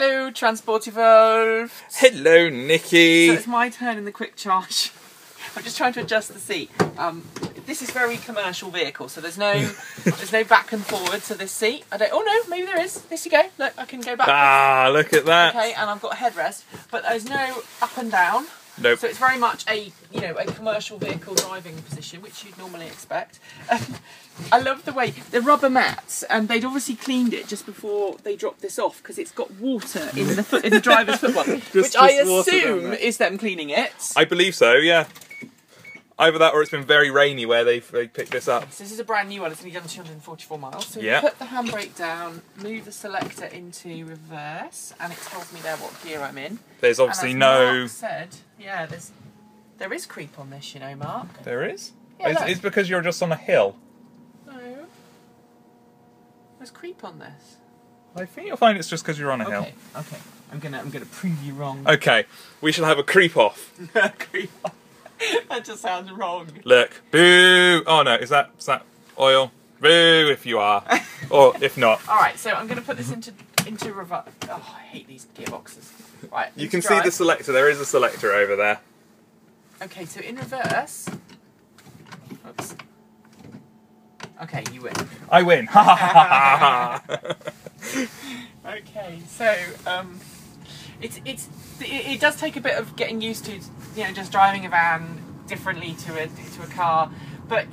Hello, Transport Evolved. Hello, Nikki. So it's my turn in the quick charge. I'm just trying to adjust the seat. This is very commercial vehicle, so there's no back and forward to this seat. Oh no, maybe there is. There you go. Look, I can go back. Ah, look at that. Okay, and I've got a headrest, but there's no up and down. Nope. So it's very much a commercial vehicle driving position, which you'd normally expect. I love the way the rubber mats, and they'd obviously cleaned it just before they dropped this off because it's got water in the driver's footwell, which I assume is them cleaning it. I believe so. Yeah. Either that or it's been very rainy where they picked this up. So this is a brand new one. It's only done 244 miles. So yeah. You put the handbrake down, move the selector into reverse, and it tells me there what gear I'm in. There's obviously and no. Mark said, yeah, there is creep on this, you know, Mark. There is. Yeah, it's because you're just on a hill. No. There's creep on this. I think you'll find it's just because you're on a hill. Okay. I'm gonna prove you wrong. Okay. We shall have a creep off. Creep off. That just sounds wrong. Look, boo! Oh no, is that oil? Boo if you are, or if not. All right, so I'm going to put this into reverse. Oh, I hate these gearboxes. Right, you can see the selector. There is a selector over there. Okay, so in reverse. Oops. Okay, you win. I win. Ha ha ha ha. Okay, so it does take a bit of getting used to, just driving a van differently to a car, but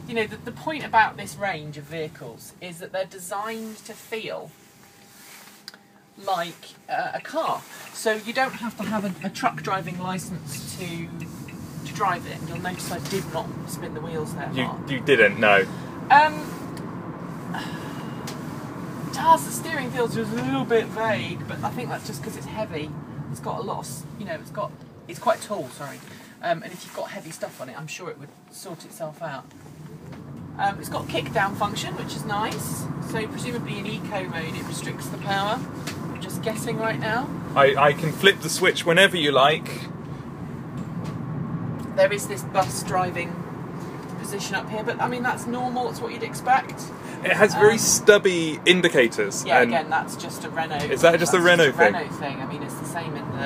the point about this range of vehicles is that they're designed to feel like a car. So you don't have to have a truck driving license to drive it. You'll notice I did not spin the wheels there, Mark. You didn't, no. The steering feels just a little bit vague, but I think that's just because it's heavy. It's got a lot of, it's quite tall, sorry. And if you've got heavy stuff on it, I'm sure it would sort itself out. It's got kick down function, which is nice. So presumably in eco mode it restricts the power. I'm just guessing right now. I can flip the switch whenever you like. There is this bus driving position up here, but I mean that's normal, it's what you'd expect. It has very stubby indicators. Yeah, again, that's just a Renault. Is that just a Renault thing? Renault thing. I mean, it's the same in the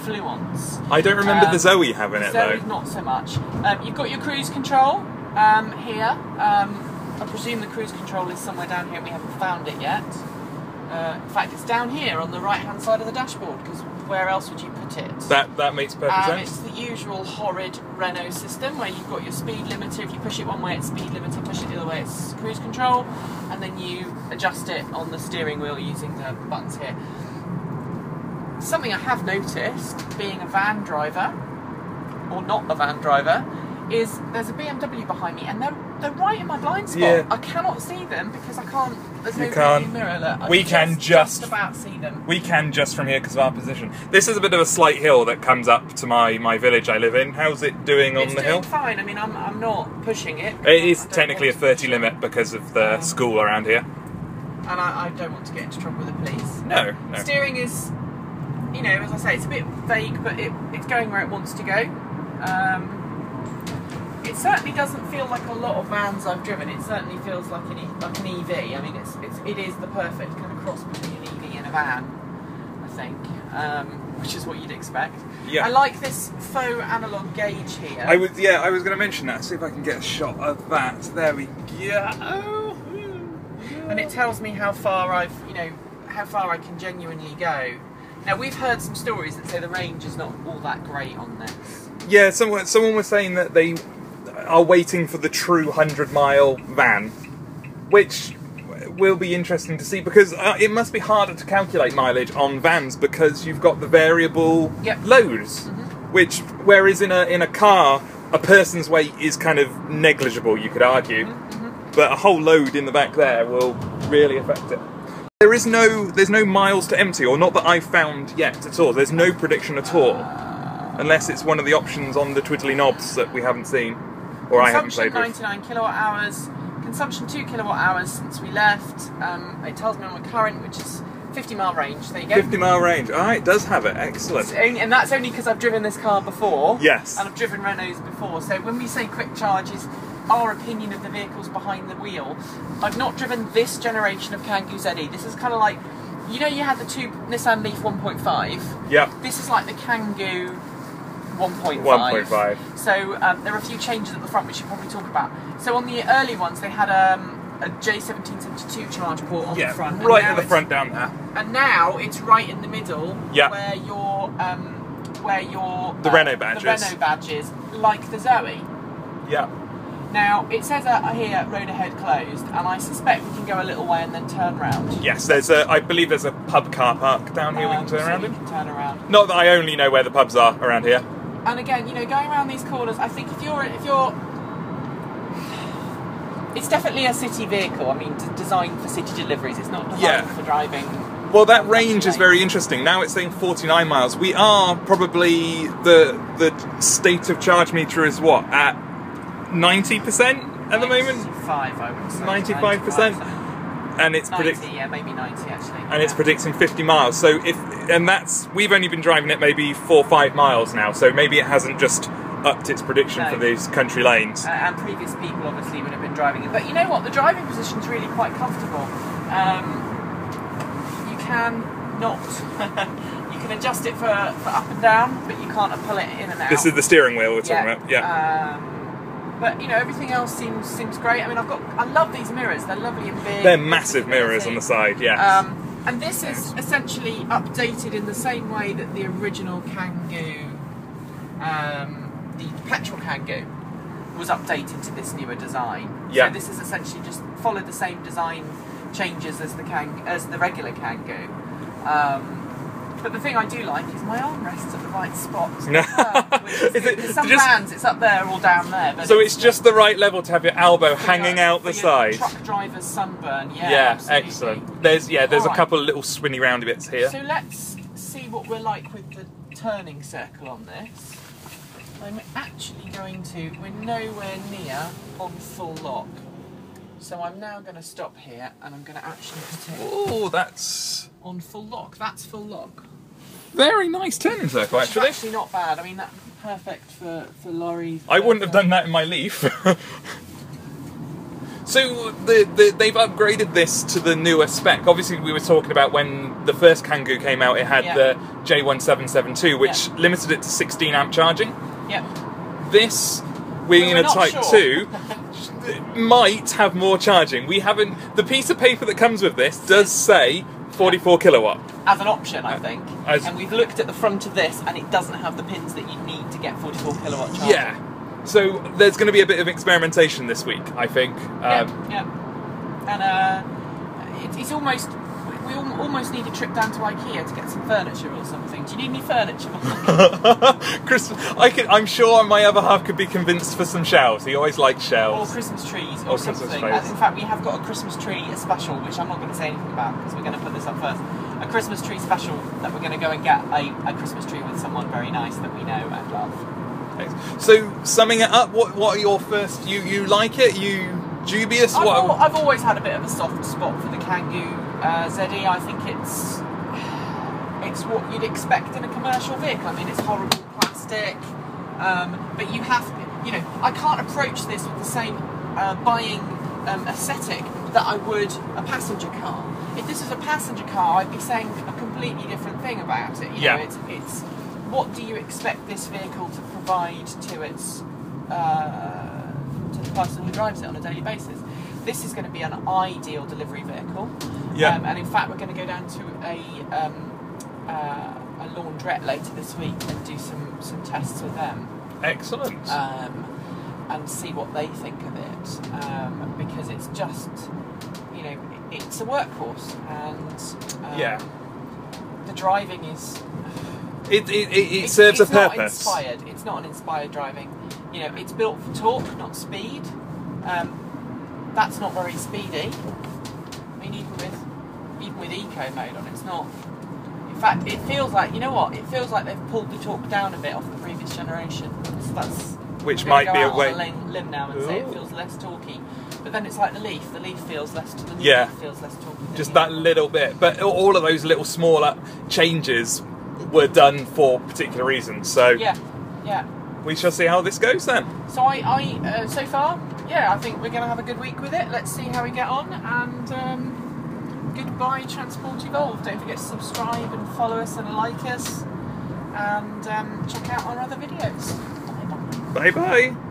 Fluence. I don't remember the Zoe having it though. Zoe's not so much. You've got your cruise control here. I presume the cruise control is somewhere down here. We haven't found it yet. In fact, it's down here on the right-hand side of the dashboard, because where else would you put it? That makes perfect sense. It's the usual horrid Renault system where you've got your speed limiter. If you push it one way, it's speed limiter. Push it the other way, it's cruise control. And then you adjust it on the steering wheel using the buttons here. Something I have noticed, being a van driver, or not a van driver, is there's a BMW behind me, and they're right in my blind spot. Yeah. I cannot see them because I can't. There's no can't. mirror. Look, We can just about see them. We can just from here because of our position. This is a bit of a slight hill that comes up to my village I live in. How's it doing on the hill? It's doing fine. I mean, I'm not pushing it. It is technically a 30 limit because of the school around here. And I don't want to get into trouble with the police. No. Steering is, as I say, it's a bit vague, but it's going where it wants to go. It certainly doesn't feel like a lot of vans I've driven. It certainly feels like an EV. I mean, it is the perfect kind of cross between an EV and a van, I think, which is what you'd expect. Yeah. I like this faux analog gauge here. I was going to mention that. See if I can get a shot of that. There we go. And it tells me how far how far I can genuinely go. Now, we've heard some stories that say the range is not all that great on this. Yeah, someone was saying that they are waiting for the true 100-mile van, which will be interesting to see because it must be harder to calculate mileage on vans because you've got the variable loads, which whereas in a car a person's weight is kind of negligible, you could argue, but a whole load in the back there will really affect it. There's no miles to empty, or not that I've found yet at all. There's no prediction at all, unless it's one of the options on the twiddly knobs that we haven't seen, or I haven't played with. Consumption 99 kilowatt hours, consumption 2 kilowatt hours since we left. It tells me on my current, which is 50-mile range. There you go. 50-mile range. It does have it. Excellent. And that's only because I've driven this car before. Yes. And I've driven Renaults before. So when we say quick charge is our opinion of the vehicles behind the wheel. I've not driven this generation of Kangoo ZE. This is kind of like, you know, you had the two Nissan Leaf 1.5. Yep. This is like the Kangoo 1.5. 1.5. So there are a few changes at the front which you'll probably talk about. So on the early ones they had a J1772 charge port on the front. Right at the front down there. And now it's right in the middle where your the Renault badge the Renault badge is, like the Zoe. Yeah. Now it says here road ahead closed, and I suspect we can go a little way and then turn round. Yes, I believe there's a pub car park down here we can turn around in. Turn around. Not that I only know where the pubs are around here. And again, you know, going around these corners, I think if you're, it's definitely a city vehicle. I mean, designed for city deliveries. It's not designed for driving. Well, that range is very interesting. Now it's saying 49 miles. We are probably the state of charge meter is what, at 90% at the moment. 95, I would say. 95%. And it's 90, yeah, maybe 90 actually. And it's predicting 50 miles. So we've only been driving it maybe 4 or 5 miles now. So maybe it hasn't just upped its prediction for these country lanes. And previous people obviously would have been driving it. But you know what? The driving position's really quite comfortable. You can not. You can adjust it for up and down, but you can't pull it in and out. This is the steering wheel we're talking about. Yeah. But you know, everything else seems great. I mean, I love these mirrors. They're lovely and big. They're massive mirrors on the side. Yes. And this is essentially updated in the same way that the original Kangoo, the petrol Kangoo, was updated to this newer design. Yeah. So this is essentially just followed the same design changes as the regular Kangoo. But the thing I do like is my armrests at the right spot. Some vans, it's up there or down there. But so it's just the right level to have your elbow hanging out the side. Truck driver's sunburn, yeah, excellent. There's a couple of little swinny roundy bits here. So let's see what we're like with the turning circle on this. I'm actually we're nowhere near on full lock. So I'm now going to stop here and I'm going to actually put it that's on full lock. That's full lock. Very nice turning circle, actually. It's actually not bad. I mean, that's perfect for lorries. I wouldn't have done that in my Leaf. So they've upgraded this to the newer spec. Obviously, we were talking about when the first Kangoo came out, it had the J1772, which limited it to 16 amp charging. Yeah. This, being in a Type 2, might have more charging. We haven't. The piece of paper that comes with this does say 44 kilowatt. As an option, I think. And we've looked at the front of this, and it doesn't have the pins that you need to get 44 kilowatt charging. Yeah. So there's going to be a bit of experimentation this week, I think. And it's almost. We almost need a trip down to IKEA to get some furniture or something. Do you need any furniture? I'm sure my other half could be convinced for some shelves. He always likes shelves. Or Christmas trees or something. Christmas trees. In fact, we have got a Christmas tree special, which I'm not going to say anything about because we're going to put this up first. A Christmas tree special that we're going to go and get a Christmas tree with someone very nice that we know and love. So, summing it up, what are your first... You like it? You dubious? I've always had a bit of a soft spot for the Kangoo ZE. I think it's what you'd expect in a commercial vehicle. I mean, it's horrible plastic, but you have, I can't approach this with the same buying aesthetic that I would a passenger car. If this was a passenger car, I'd be saying a completely different thing about it. You know, it's what do you expect this vehicle to provide to its to the person who drives it on a daily basis? This is going to be an ideal delivery vehicle. Yeah. And in fact, we're going to go down to a laundrette later this week and do some tests with them. Excellent. And see what they think of it, because it's just, it's a workhorse, and the driving is. It serves a purpose. It's not an inspired driving. It's built for torque, not speed. That's not very speedy. I mean, even with eco mode on, it's not. In fact, it feels like, it feels like they've pulled the torque down a bit off the previous generation. Which might be a way. On a limb now and say it feels less torquey. But then it's like the Leaf. The Leaf feels less to the Leaf feels less torquey. Just that little bit. But all of those little smaller changes were done for particular reasons. So yeah. We shall see how this goes then. So I so far, yeah, I think we're going to have a good week with it. Let's see how we get on, and goodbye Transport Evolved. Don't forget to subscribe and follow us and like us, and check out our other videos. Bye bye. Bye bye.